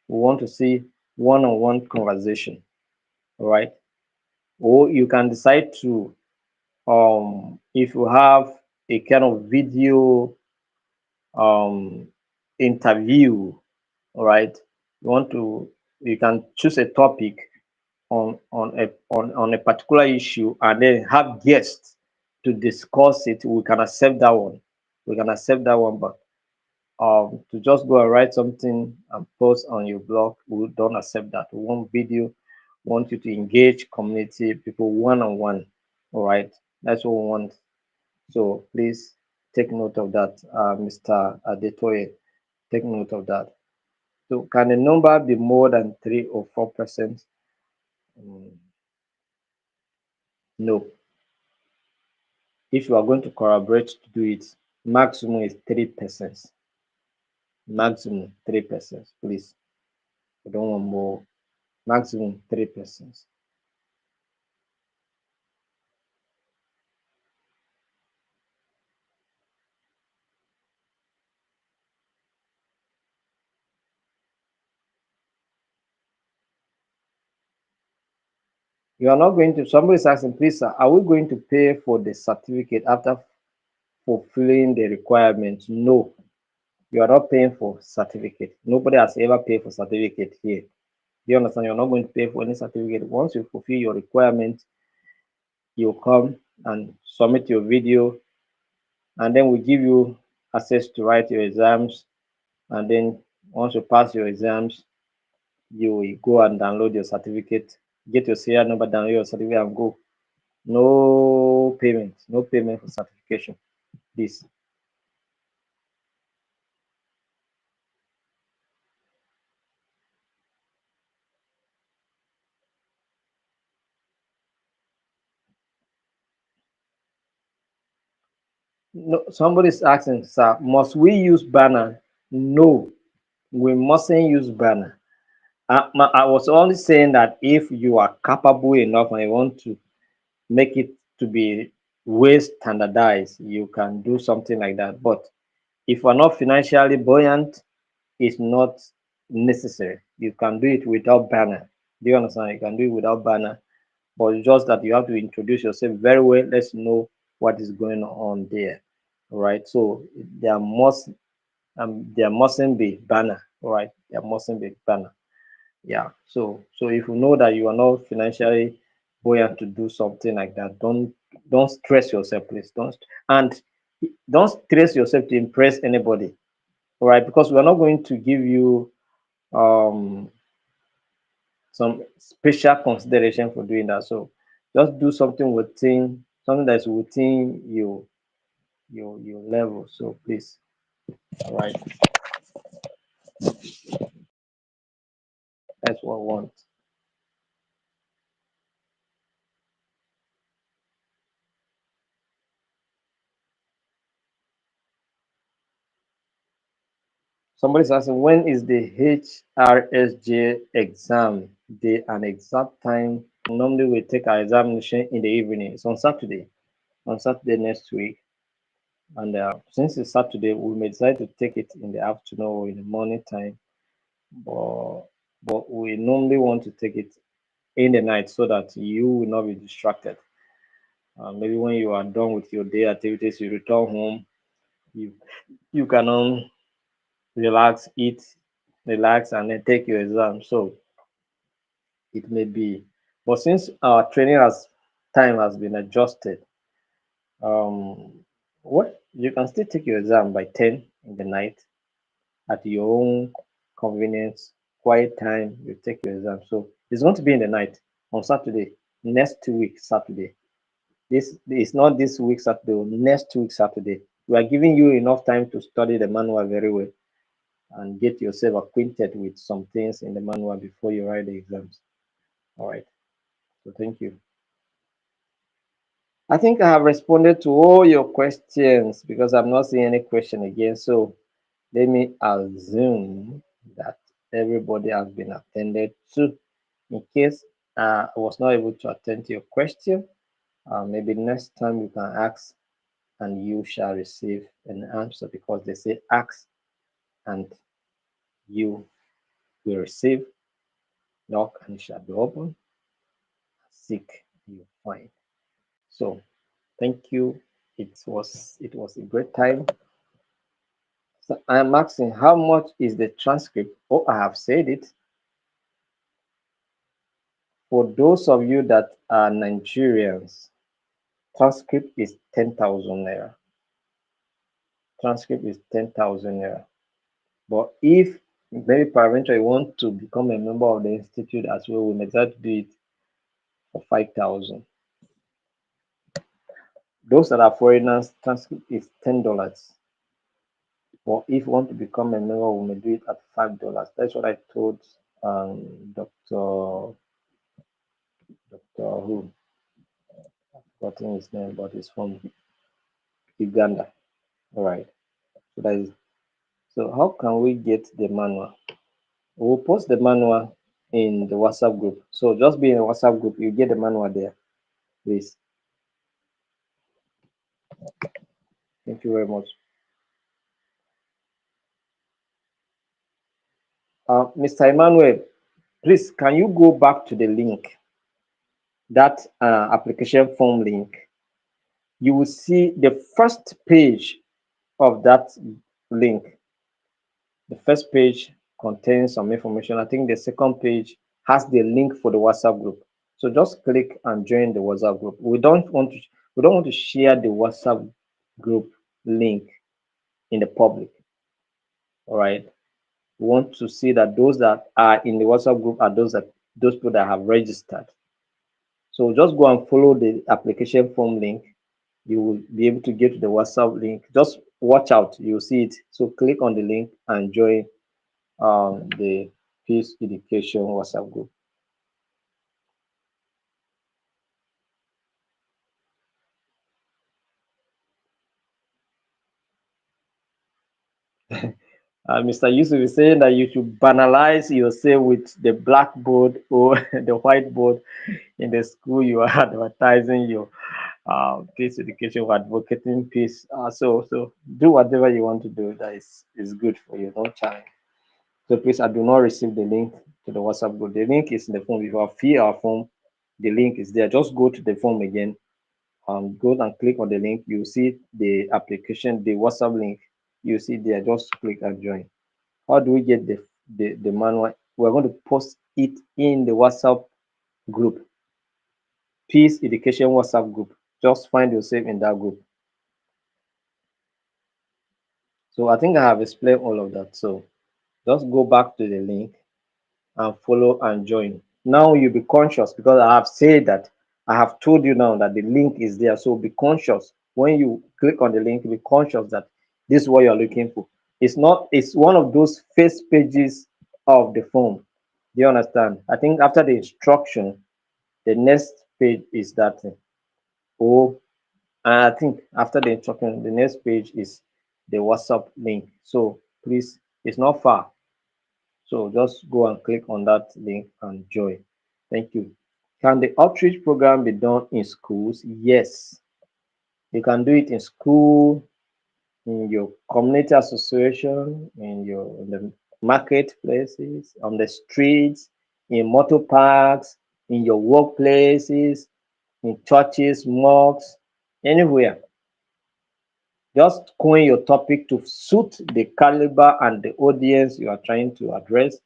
We want to see one on one conversation. All right. Or you can decide to if you have a kind of video um interview, all right, you can choose a topic on a particular issue and then have guests to discuss it. We can accept that one. But to just go and write something and post on your blog, we don't accept that. We want video, we want you to engage community people one on one. All right, that's what we want. So please take note of that, Mr. Adetoye. Take note of that. So can the number be more than 3 or 4%? No. If you are going to collaborate to do it, maximum is 3%. Maximum 3%, please. I don't want more. Maximum 3%. You are not going to, somebody is asking, please, sir, are we going to pay for the certificate after fulfilling the requirements? No, You are not paying for certificate. Nobody has ever paid for certificate here. Do you understand? You're not going to pay for any certificate. Once you fulfill your requirement, you come and submit your video, and then we give you access to write your exams. And then once you pass your exams, you will go and download your certificate, get your serial number, download your certificate, and go. No payment, no payment for certification. This no, somebody's asking, sir, must we use banner? No, we mustn't use banner. I was only saying that if you are capable enough and you want to make it to be way standardized, you can do something like that. But if you're not financially buoyant, it's not necessary. You can do it without banner. Do you understand? You can do it without banner, but it's just that you have to introduce yourself very well. Let's know what is going on there. All right. So there mustn't be banner. All right. There mustn't be banner. Yeah. So if you know that you are not financially buoyant to do something like that, don't stress yourself, please. And don't stress yourself to impress anybody. All right, because we're not going to give you um some special consideration for doing that. So just do something within something that's within your level. So please, all right, that's what I want. Somebody's asking, when is the HRSJ exam day and exact time? Normally we take our examination in the evening. It's on Saturday next week. And since it's Saturday, we may decide to take it in the afternoon or in the morning time. But we normally want to take it in the night so that you will not be distracted. Maybe when you are done with your day activities, you return home, you you can relax, eat, relax, and then take your exam. So it may be, but since our training has time has been adjusted, um, what you can still take your exam by 10 in the night at your own convenience, quiet time. You take your exam. So it's going to be in the night on Saturday, next 2 weeks Saturday. This is not this week Saturday, next week Saturday. We are giving you enough time to study the manual very well and get yourself acquainted with some things in the manual before you write the exams. All right. So thank you. I think I have responded to all your questions because I'm not seeing any question again. So let me assume that everybody has been attended to. In case I was not able to attend to your question, maybe next time you can ask and you shall receive an answer because they say ask and you will receive, knock and it shall be open, seek you find. So thank you. It was a great time. So I'm asking how much is the transcript? Oh, I have said it. For those of you that are Nigerians, transcript is 10,000 naira. Transcript is 10,000 naira. But if maybe peradventure you want to become a member of the institute as well, we may try to do it for 5,000. Those that are foreigners, transcript is $10. But if you want to become a member, we may do it at $5. That's what I told Dr. Who, I've forgotten his name, but he's from Uganda. All right. So that is so. How can we get the manual? We'll post the manual in the WhatsApp group. So just be in the WhatsApp group, you get the manual there, please. Thank you very much. Mr. Emmanuel, please can you go back to the link, that application form link? You will see the first page of that link. The first page contains some information. I think the second page has the link for the WhatsApp group. So just click and join the WhatsApp group. We don't want to share the WhatsApp group link in the public. All right. We want to see that those that are in the WhatsApp group are those people that have registered. So just go and follow the application form link. You will be able to get to the WhatsApp link. Just watch out, you'll see it. So click on the link and join the Peace Education WhatsApp group. Mr. Yusuf is saying that you should banalize yourself with the blackboard or the whiteboard in the school you are advertising your peace education or advocating peace. So do whatever you want to do that is good for you. Don't challenge. So please, I do not receive the link to the WhatsApp group. The link is in the form. If you have filled our form, the link is there. Just go to the form again. Go and click on the link. You see the application, the WhatsApp link. You see there. Just click and join. How do we get the manual? We're going to post it in the WhatsApp group, Peace Education WhatsApp group. Just find yourself in that group. So I think I have explained all of that. So just go back to the link and follow and join. Now you be conscious because I have said that I have told you now that the link is there. So be conscious when you click on the link, be conscious that this is what you're looking for. It's one of those first pages of the form. Do you understand? I think after the instruction, the next page is that thing. Oh, and I think after the instruction, the next page is the WhatsApp link. So please, it's not far. So just go and click on that link and join. Thank you. Can the outreach program be done in schools? Yes. You can do it in school, in your community association, in the marketplaces, on the streets, in motor parks, in your workplaces, in churches, mosques, anywhere. Just coin your topic to suit the caliber and the audience you are trying to address,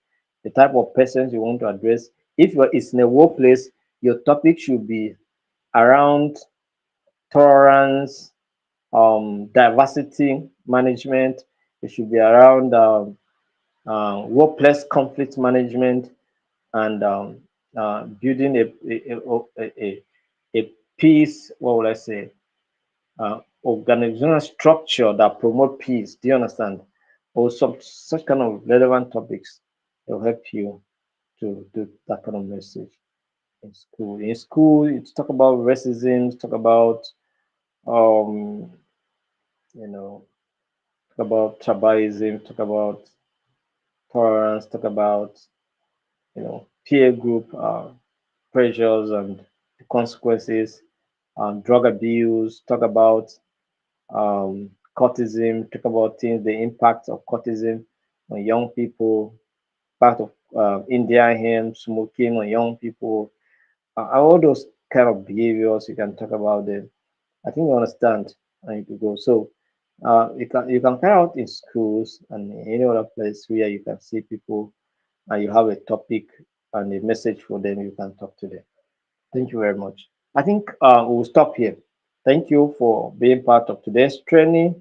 the type of persons you want to address. If it's in a workplace, your topic should be around tolerance, diversity management. It should be around workplace conflict management and building a peace. What will I say? Organizational structure that promote peace. Do you understand? Or some such kind of relevant topics will help you to do that kind of message in school. In school, it's talk about racism, talk about um, you know, talk about tribalism, talk about tolerance, talk about peer group pressures and the consequences, drug abuse, talk about courtism, talk about things, the impact of courtism on young people, part of India hemp, smoking on young people, all those kind of behaviors you can talk about them. I think you understand and you can go. So you can carry out in schools and any other place where you can see people and you have a topic and a message for them, you can talk to them. Thank you very much. I think we'll stop here. Thank you for being part of today's training.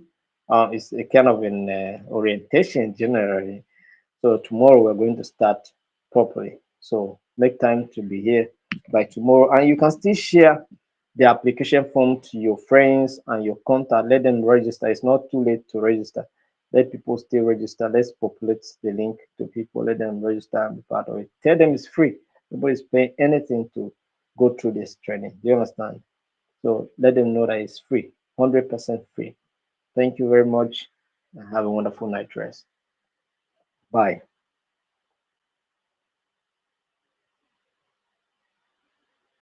It's a kind of an orientation generally. So tomorrow we're going to start properly. So make time to be here by tomorrow. And you can still share the application form to your friends and your contact. Let them register. It's not too late to register. Let people still register. Let's populate the link to people. Let them register and be part of it. Tell them it's free. Nobody's paying anything to go through this training. Do you understand? So let them know that it's free, 100% free. Thank you very much and have a wonderful night rest. Bye.